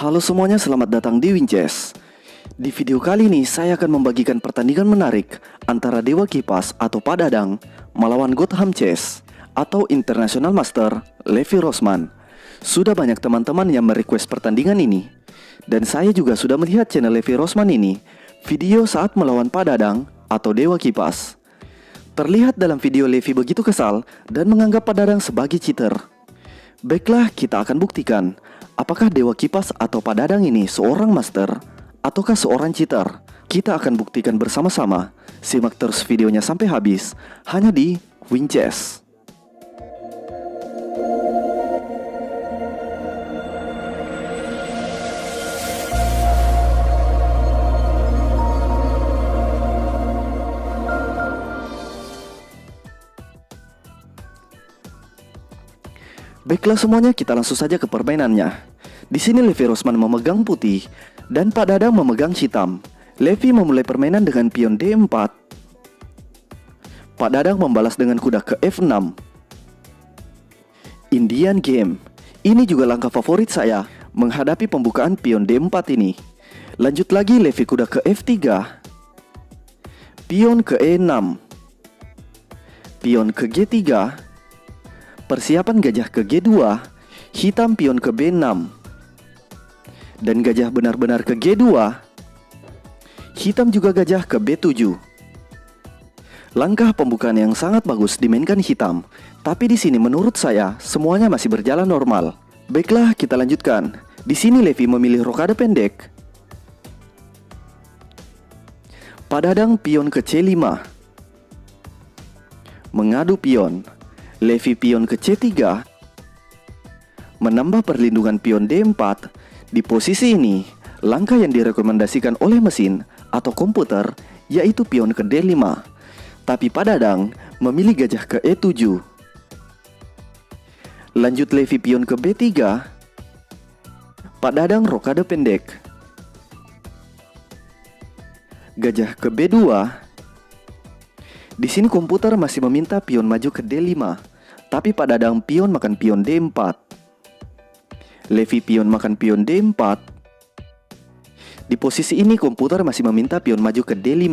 Halo semuanya, selamat datang di Winchess. Di video kali ini saya akan membagikan pertandingan menarik antara Dewa Kipas atau Pak Dadang melawan Gotham Chess atau International Master Levi Rosman. Sudah banyak teman-teman yang merequest pertandingan ini, dan saya juga sudah melihat channel Levi Rosman ini video saat melawan Pak Dadang atau Dewa Kipas. Terlihat dalam video Levi begitu kesal dan menganggap Pak Dadang sebagai cheater. Baiklah, kita akan buktikan apakah Dewa Kipas atau Pak Dadang ini seorang master ataukah seorang cheater. Kita akan buktikan bersama-sama. Simak terus videonya sampai habis hanya di Winchess. Baiklah semuanya, kita langsung saja ke permainannya. Di sini Levi Rosman memegang putih dan Pak Dadang memegang hitam. Levi memulai permainan dengan pion D4. Pak Dadang membalas dengan kuda ke F6. Indian game. Ini juga langkah favorit saya menghadapi pembukaan pion D4 ini. Lanjut lagi, Levi kuda ke F3. Pion ke E6. Pion ke G3. Persiapan gajah ke G2, hitam pion ke B6, dan gajah benar-benar ke G2, hitam juga gajah ke B7. Langkah pembukaan yang sangat bagus dimainkan hitam, tapi di sini menurut saya semuanya masih berjalan normal. Baiklah, kita lanjutkan. Di sini Levi memilih rokade pendek. Pak Dadang pion ke C5. Mengadu pion. Levi pion ke C3, menambah perlindungan pion D4. Di posisi ini, langkah yang direkomendasikan oleh mesin atau komputer yaitu pion ke D5. Tapi Pak Dadang memilih gajah ke E7. Lanjut Levi pion ke B3. Pak Dadang rokade pendek. Gajah ke B2. Di sini komputer masih meminta pion maju ke D5, tapi Pak Dadang pion makan pion D4. Levi pion makan pion D4. Di posisi ini komputer masih meminta pion maju ke D5.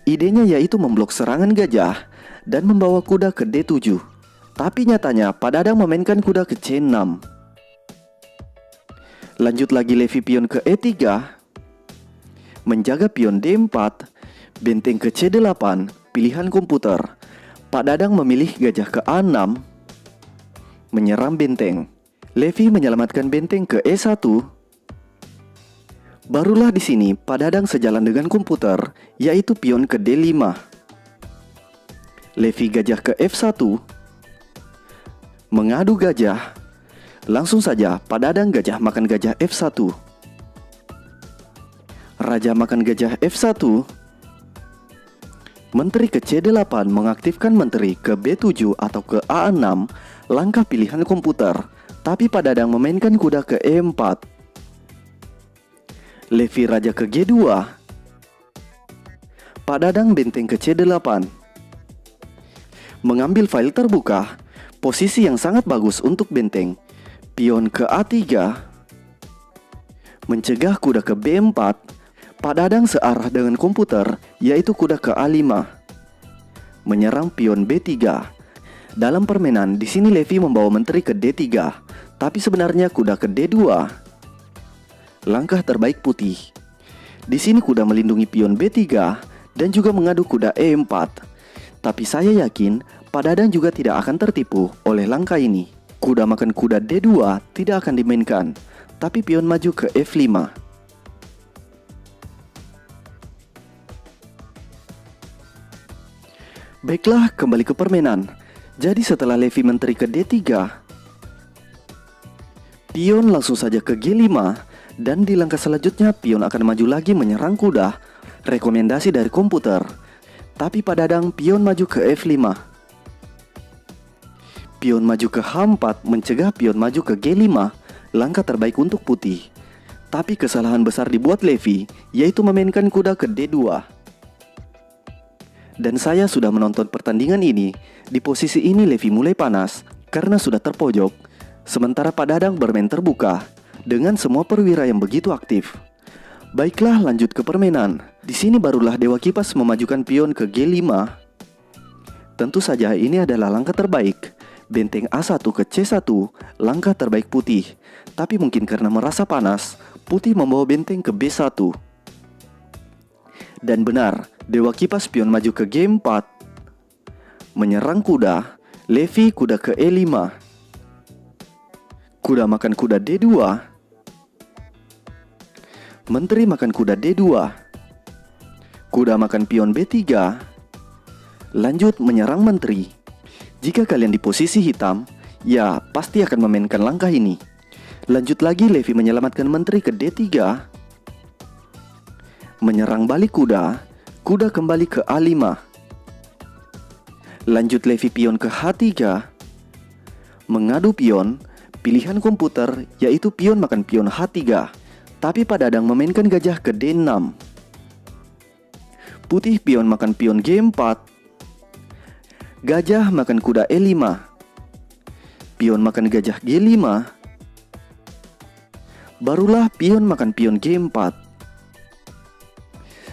Idenya yaitu memblok serangan gajah dan membawa kuda ke D7. Tapi nyatanya Pak Dadang memainkan kuda ke C6. Lanjut lagi Levi pion ke E3. Menjaga pion D4. Benteng ke C8. Pilihan komputer. Pak Dadang memilih gajah ke A6. Menyerang benteng. Levi menyelamatkan benteng ke E1. Barulah di sini Pak Dadang sejalan dengan komputer, yaitu pion ke D5. Levi gajah ke F1. Mengadu gajah. Langsung saja Pak Dadang gajah makan gajah F1. Raja makan gajah F1. Menteri ke C8 mengaktifkan menteri ke B7 atau ke A6, langkah pilihan komputer. Tapi Pak Dadang memainkan kuda ke E4. Levi raja ke G2. Pak Dadang benteng ke C8. Mengambil file terbuka, posisi yang sangat bagus untuk benteng. Pion ke A3. Mencegah kuda ke B4. Pak Dadang searah dengan komputer, yaitu kuda ke A5. Menyerang pion B3. Dalam permainan, di sini Levi membawa menteri ke D3, tapi sebenarnya kuda ke D2. Langkah terbaik putih. Di sini kuda melindungi pion B3 dan juga mengadu kuda E4. Tapi saya yakin Pak Dadang juga tidak akan tertipu oleh langkah ini. Kuda makan kuda D2 tidak akan dimainkan, tapi pion maju ke F5. Baiklah, kembali ke permainan. Jadi setelah Levi menteri ke D3, pion langsung saja ke G5, dan di langkah selanjutnya pion akan maju lagi menyerang kuda. Rekomendasi dari komputer. Tapi Pak Dadang pion maju ke F5. Pion maju ke H4 mencegah pion maju ke G5, langkah terbaik untuk putih. Tapi kesalahan besar dibuat Levi, yaitu memainkan kuda ke D2. Dan saya sudah menonton pertandingan ini. Di posisi ini Levi mulai panas karena sudah terpojok, sementara Pak Dadang bermain terbuka dengan semua perwira yang begitu aktif. Baiklah, lanjut ke permainan. Di sini barulah Dewa Kipas memajukan pion ke G5. Tentu saja ini adalah langkah terbaik. Benteng A1 ke C1, langkah terbaik putih. Tapi mungkin karena merasa panas, putih membawa benteng ke B1. Dan benar, Dewa Kipas pion maju ke G4. Menyerang kuda, Levi kuda ke E5. Kuda makan kuda D2. Menteri makan kuda D2. Kuda makan pion B3. Lanjut menyerang menteri. Jika kalian di posisi hitam, ya pasti akan memainkan langkah ini. Lanjut lagi, Levi menyelamatkan menteri ke D3. Menyerang balik kuda, kuda kembali ke A5. Lanjut Levi pion ke H3. Mengadu pion, pilihan komputer yaitu pion makan pion H3. Tapi Pak Dadang memainkan gajah ke D6. Putih pion makan pion G4. Gajah makan kuda E5. Pion makan gajah G5. Barulah pion makan pion G4.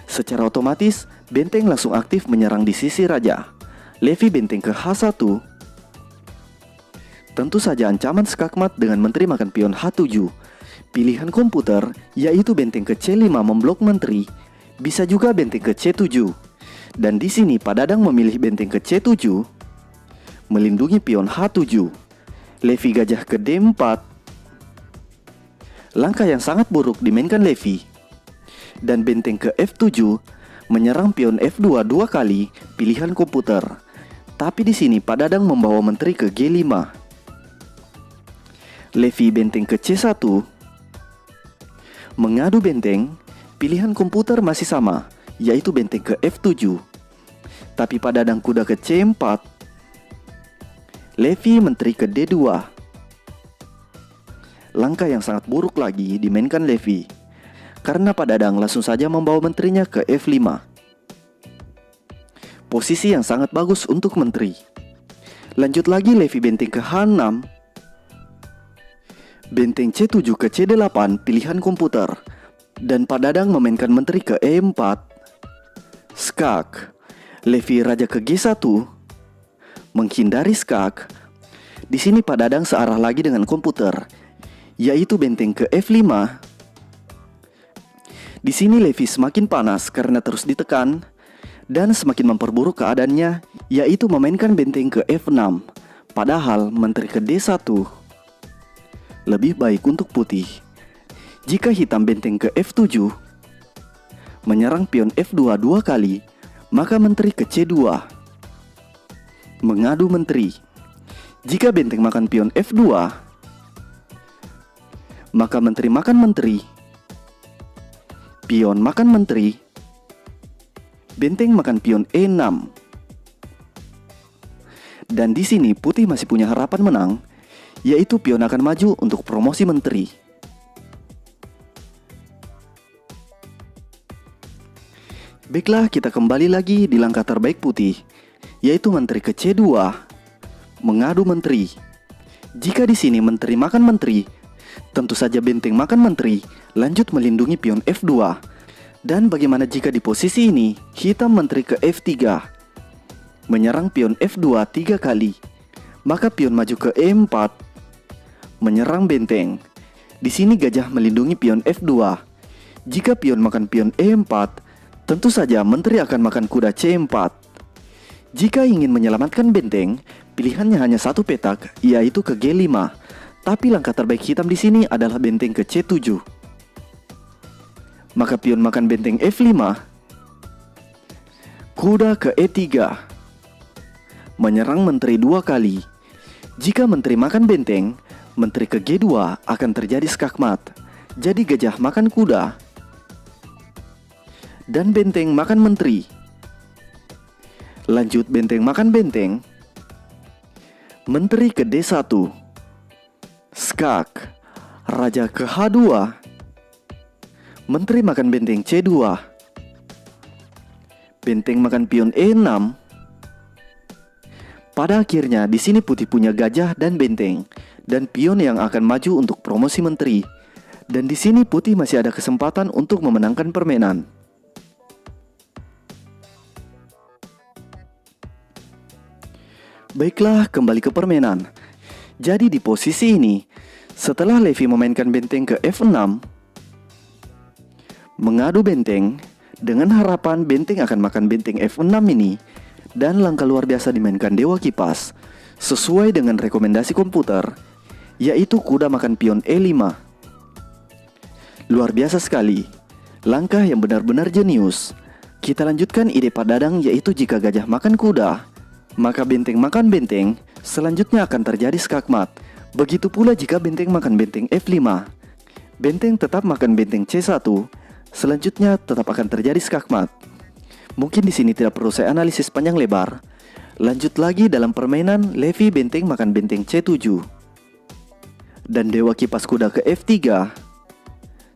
Secara otomatis, benteng langsung aktif menyerang di sisi raja. Levi benteng ke H1. Tentu saja ancaman skakmat dengan menteri makan pion H7. Pilihan komputer yaitu benteng ke C5 memblok menteri. Bisa juga benteng ke C7. Dan di sini Pak Dadang memilih benteng ke C7, melindungi pion H7. Levi gajah ke D4. Langkah yang sangat buruk dimainkan Levi. Dan benteng ke F7, menyerang pion F2 dua kali, pilihan komputer. Tapi di sini Pak Dadang membawa menteri ke G5. Levi benteng ke C1. Mengadu benteng, pilihan komputer masih sama, yaitu benteng ke F7. Tapi Pak Dadang kuda ke C4. Levi menteri ke D2. Langkah yang sangat buruk lagi dimainkan Levi, karena Pak Dadang langsung saja membawa menterinya ke F5. Posisi yang sangat bagus untuk menteri. Lanjut lagi Levi benteng ke H6. Benteng C7 ke C8 pilihan komputer. Dan Pak Dadang memainkan menteri ke E4. Skak. Levi raja ke G1. Menghindari skak. Di sini Pak Dadang searah lagi dengan komputer, yaitu benteng ke F5. Di sini Levi semakin panas karena terus ditekan dan semakin memperburuk keadaannya, yaitu memainkan benteng ke F6. Padahal menteri ke D1 lebih baik untuk putih. Jika hitam benteng ke F7, menyerang pion F2 dua kali, maka menteri ke C2. Mengadu menteri. Jika benteng makan pion F2, maka menteri makan menteri. Pion makan menteri. Benteng makan pion E6. Dan di sini putih masih punya harapan menang, yaitu pion akan maju untuk promosi menteri. Baiklah, kita kembali lagi di langkah terbaik putih, yaitu menteri ke C2. Mengadu menteri. Jika di sini menteri makan menteri, tentu saja benteng makan menteri, lanjut melindungi pion F2. Dan bagaimana jika di posisi ini hitam menteri ke F3, menyerang pion F2 tiga kali, maka pion maju ke E4, menyerang benteng. Di sini gajah melindungi pion F2. Jika pion makan pion E4, tentu saja menteri akan makan kuda C4. Jika ingin menyelamatkan benteng, pilihannya hanya satu petak, yaitu ke G5. Tapi langkah terbaik hitam di sini adalah benteng ke C7. Maka pion makan benteng F5. Kuda ke E3. Menyerang menteri dua kali. Jika menteri makan benteng, menteri ke G2 akan terjadi skakmat. Jadi gajah makan kuda. Dan benteng makan menteri. Lanjut benteng makan benteng. Menteri ke D1. Skak. Raja ke H2. Menteri makan benteng C2. Benteng makan pion E6. Pada akhirnya di sini putih punya gajah dan benteng dan pion yang akan maju untuk promosi menteri. Dan di sini putih masih ada kesempatan untuk memenangkan permainan. Baiklah, kembali ke permainan. Jadi di posisi ini, setelah Levi memainkan benteng ke F6, mengadu benteng, dengan harapan benteng akan makan benteng F6 ini, dan langkah luar biasa dimainkan Dewa Kipas, sesuai dengan rekomendasi komputer, yaitu kuda makan pion E5. Luar biasa sekali, langkah yang benar-benar jenius. Kita lanjutkan ide Pak Dadang, yaitu jika gajah makan kuda, maka benteng makan benteng, selanjutnya akan terjadi skakmat. Begitu pula jika benteng makan benteng F5, benteng tetap makan benteng C1, selanjutnya tetap akan terjadi skakmat. Mungkin di sini tidak perlu saya analisis panjang lebar. Lanjut lagi dalam permainan, Levi benteng makan benteng C7. Dan Dewa Kipas kuda ke F3.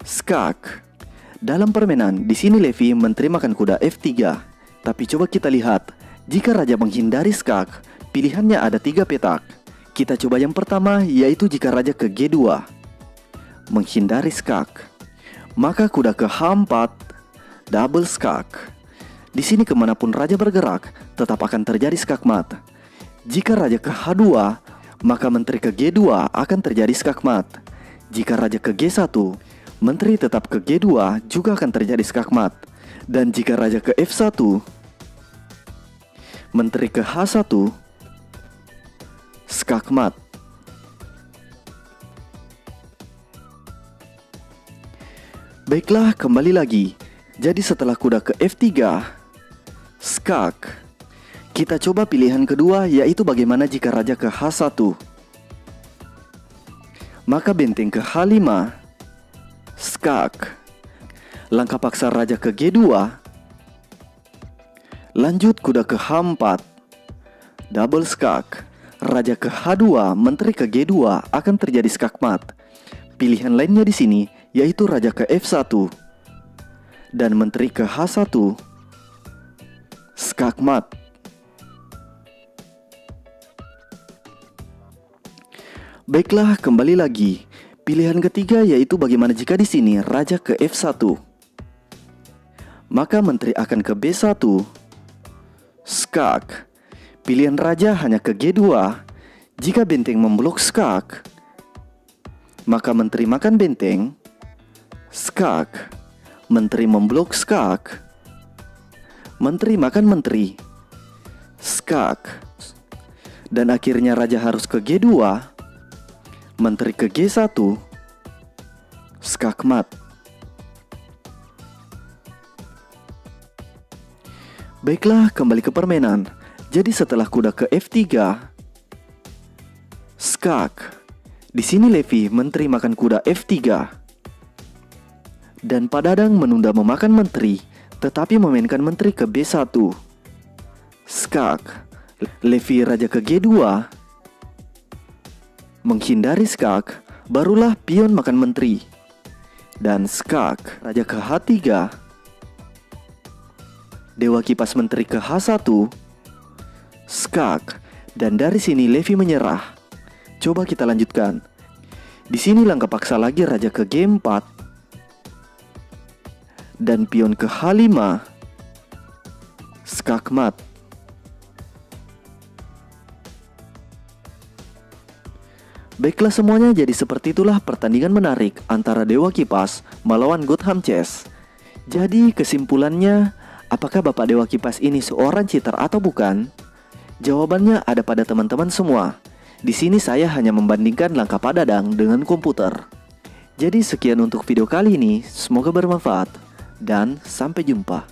Skak. Dalam permainan, di sini Levi menteri makan kuda F3. Tapi coba kita lihat, jika raja menghindari skak, pilihannya ada 3 petak. Kita coba yang pertama, yaitu jika raja ke G2, menghindari skak, maka kuda ke H4, double skak. Di sini kemanapun raja bergerak, tetap akan terjadi skakmat. Jika raja ke H2, maka menteri ke G2 akan terjadi skakmat. Jika raja ke G1, menteri tetap ke G2 juga akan terjadi skakmat. Dan jika raja ke F1, menteri ke H1, skakmat. Baiklah, kembali lagi. Jadi setelah kuda ke F3, skak. Kita coba pilihan kedua, yaitu bagaimana jika raja ke H1. Maka benteng ke H5, skak. Langkah paksa raja ke G2. Lanjut kuda ke H4, double skak. Raja ke H2, menteri ke G2 akan terjadi skakmat. Pilihan lainnya di sini yaitu raja ke F1 dan menteri ke H1, skakmat. Baiklah, kembali lagi. Pilihan ketiga yaitu bagaimana jika di sini raja ke F1. Maka menteri akan ke B1, skak. Pilihan raja hanya ke G2. Jika benteng memblok skak, maka menteri makan benteng, skak. Menteri memblok skak, menteri makan menteri, skak. Dan akhirnya raja harus ke G2, menteri ke G1, skakmat. Baiklah, kembali ke permainan. Jadi setelah kuda ke F3, skak. Di sini Levi menteri makan kuda F3. Dan Pak Dadang menunda memakan menteri, tetapi memainkan menteri ke B1, skak. Levi raja ke G2, menghindari skak, barulah pion makan menteri. Dan skak, raja ke H3, Dewa Kipas menteri ke H1, skak. Dan dari sini Levi menyerah. Coba kita lanjutkan. Di sini langkah paksa lagi raja ke G4 dan pion ke H5, skakmat. Baiklah semuanya, jadi seperti itulah pertandingan menarik antara Dewa Kipas melawan Gotham Chess. Jadi kesimpulannya, apakah Bapak Dewa Kipas ini seorang cheater atau bukan? Jawabannya ada pada teman-teman semua. Di sini saya hanya membandingkan langkah Pak Dadang dengan komputer. Jadi sekian untuk video kali ini, semoga bermanfaat dan sampai jumpa.